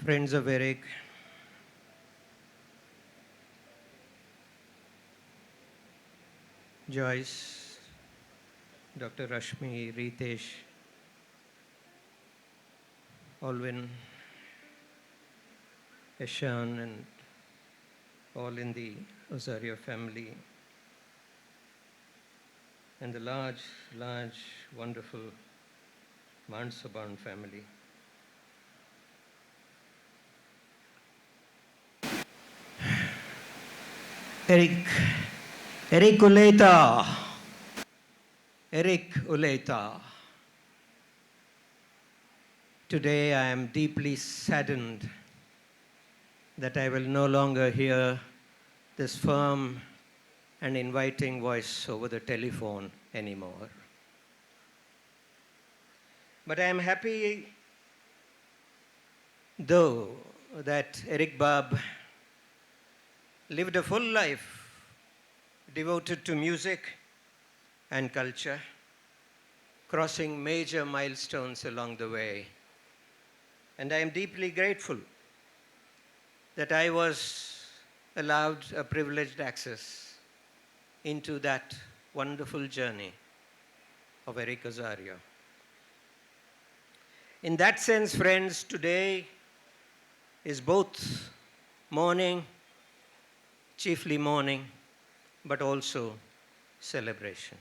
friends of Eric, Joyce, Dr. Rashmi, Ritesh, Alvin, Eshan, and all in the Ozario family, and the large, wonderful Mandd Sobhann family. Eric Uleta. Eric Uleta. Today I am deeply saddened that I will no longer hear this firm and inviting voice over the telephone anymore. But I am happy, though, that Eric Bab lived a full life devoted to music and culture, crossing major milestones along the way. And I am deeply grateful that I was allowed a privileged access into that wonderful journey of Eric Ozario. In that sense, friends, today is both mourning, chiefly mourning, but also celebration.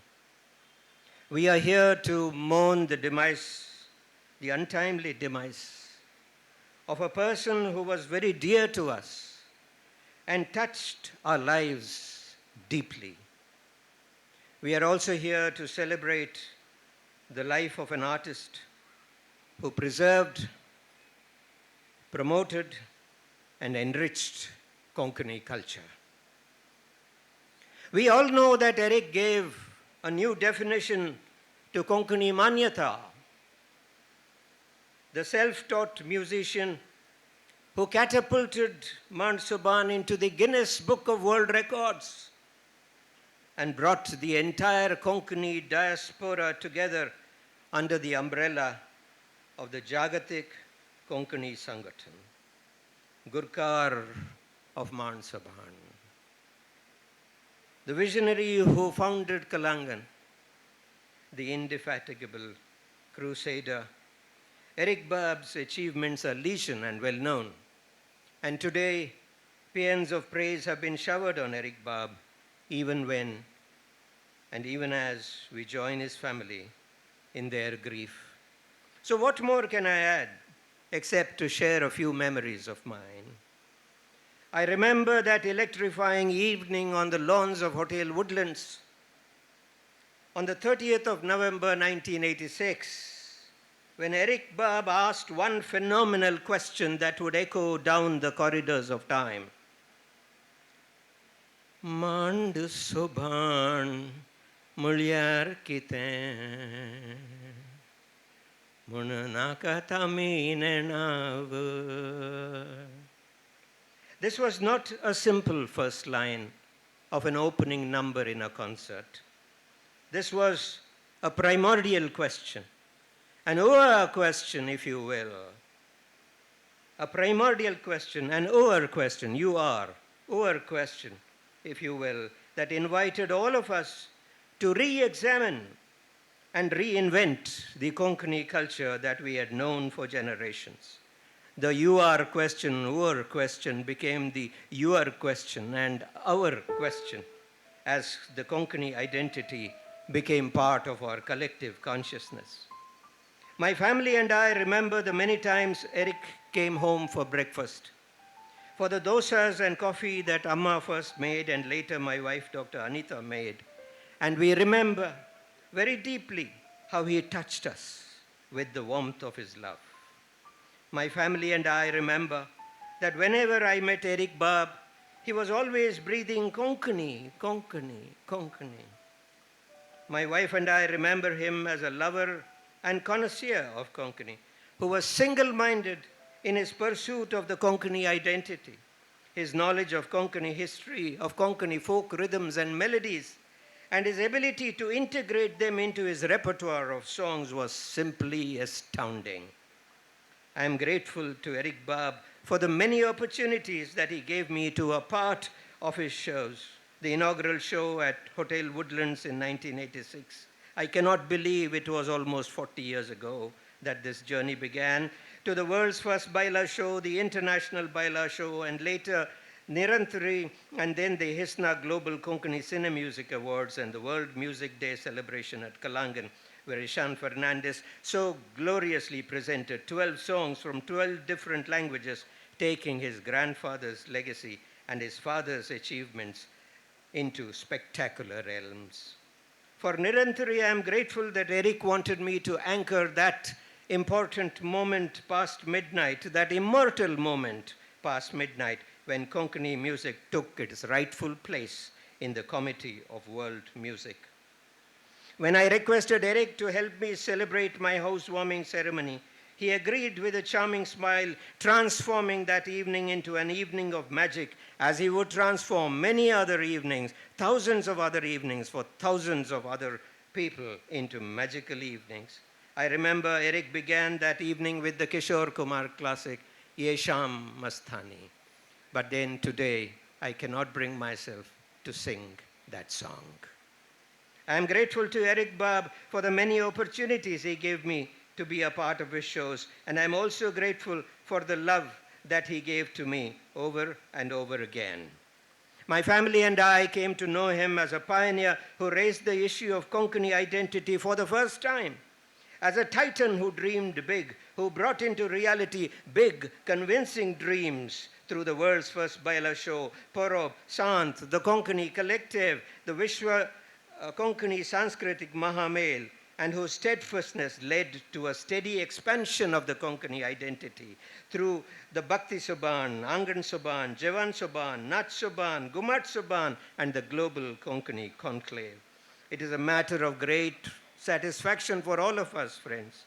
We are here to mourn the demise, the untimely demise of a person who was very dear to us and touched our lives deeply. We are also here to celebrate the life of an artist who preserved, promoted, and enriched Konkani culture. We all know that Eric gave a new definition to Konkani Manyata, the self-taught musician who catapulted Mandd Sobhann into the Guinness Book of World Records and brought the entire Konkani diaspora together under the umbrella of the Jagatik Konkani Sangathan, Gurkar of Mandd Sobhann. The visionary who founded Kalaangann, the indefatigable crusader. Eric Bab's achievements are legion and well known. And today, paeans of praise have been showered on Eric Bab, even when and even as we join his family in their grief. So what more can I add except to share a few memories of mine? I remember that electrifying evening on the lawns of Hotel Woodlands on the 30th of November 1986, when Eric Bab asked one phenomenal question that would echo down the corridors of time. Mandd Sobhann mulyar kiten munanaka taminenava. This was not a simple first line of an opening number in a concert. This was a primordial question, an Ur question, if you will. A primordial question, an Ur question, Ur question, if you will, that invited all of us to re-examine and reinvent the Konkani culture that we had known for generations. The Ur question became the Your question and our question as the Konkani identity became part of our collective consciousness. My family and I remember the many times Eric came home for breakfast, for the dosas and coffee that Amma first made and later my wife, Dr. Anita, made. And we remember very deeply how he touched us with the warmth of his love. My family and I remember that whenever I met Eric Bab, he was always breathing Konkani, Konkani, Konkani. My wife and I remember him as a lover and connoisseur of Konkani, who was single-minded in his pursuit of the Konkani identity. His knowledge of Konkani history, of Konkani folk rhythms and melodies, and his ability to integrate them into his repertoire of songs was simply astounding. I am grateful to Eric Bab for the many opportunities that he gave me to a part of his shows. The inaugural show at Hotel Woodlands in 1986. I cannot believe it was almost 40 years ago that this journey began. To the world's first Baila show, the International Baila show, and later Nirantari, and then the Hisna Global Konkani Cine Music Awards and the World Music Day celebration at Kalaangann, where Ishan Fernandez so gloriously presented 12 songs from 12 different languages, taking his grandfather's legacy and his father's achievements into spectacular realms. For Nirantari, I am grateful that Eric wanted me to anchor that important moment past midnight, that immortal moment past midnight, when Konkani music took its rightful place in the Committee of World Music. When I requested Eric to help me celebrate my housewarming ceremony, he agreed with a charming smile, transforming that evening into an evening of magic, as he would transform many other evenings, thousands of other evenings for thousands of other people into magical evenings. I remember Eric began that evening with the Kishore Kumar classic, Ye Sham Mastani. But then today, I cannot bring myself to sing that song. I am grateful to Eric Bab for the many opportunities he gave me to be a part of his shows, and I'm also grateful for the love that he gave to me over and over again. My family and I came to know him as a pioneer who raised the issue of Konkani identity for the first time, as a titan who dreamed big, who brought into reality big, convincing dreams through the world's first Baila show, Porob, Sant, the Konkani Collective, the Vishwa Konkani Sanskritic Mahamel, and whose steadfastness led to a steady expansion of the Konkani identity through the Bhakti Sobhann, Angan Sobhann, Javan Sobhann, Nach Sobhann, Gumat Sobhann, and the global Konkani conclave. It is a matter of great satisfaction for all of us, friends,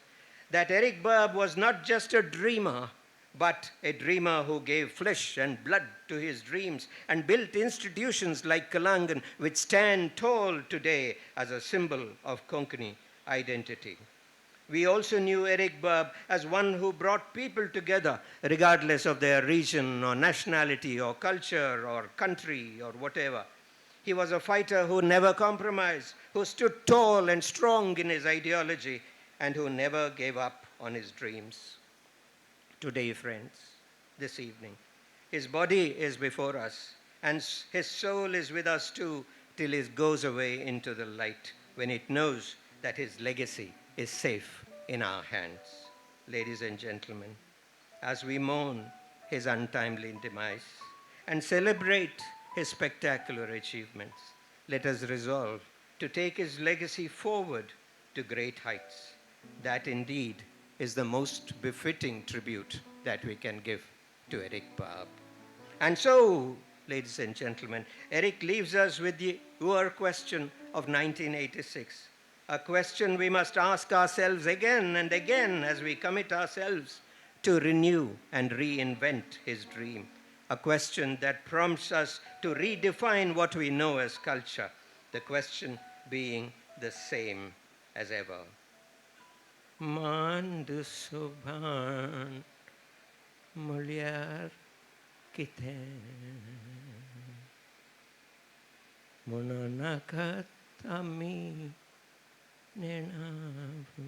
that Eric Bab was not just a dreamer, but a dreamer who gave flesh and blood to his dreams and built institutions like Kalaangann, which stand tall today as a symbol of Konkani identity. We also knew Eric Bab as one who brought people together, regardless of their region or nationality or culture or country or whatever. He was a fighter who never compromised, who stood tall and strong in his ideology, and who never gave up on his dreams. Today, friends, this evening, his body is before us, and his soul is with us too, till it goes away into the light, when it knows that his legacy is safe in our hands. Ladies and gentlemen, as we mourn his untimely demise and celebrate his spectacular achievements, let us resolve to take his legacy forward to great heights. That indeed is the most befitting tribute that we can give to Eric Bab. And so, ladies and gentlemen, Eric leaves us with the Ur question of 1986, a question we must ask ourselves again and again as we commit ourselves to renew and reinvent his dream, a question that prompts us to redefine what we know as culture, the question being the same as ever. Mandd Sobhann mulyar kiten monanakat ami nenavu.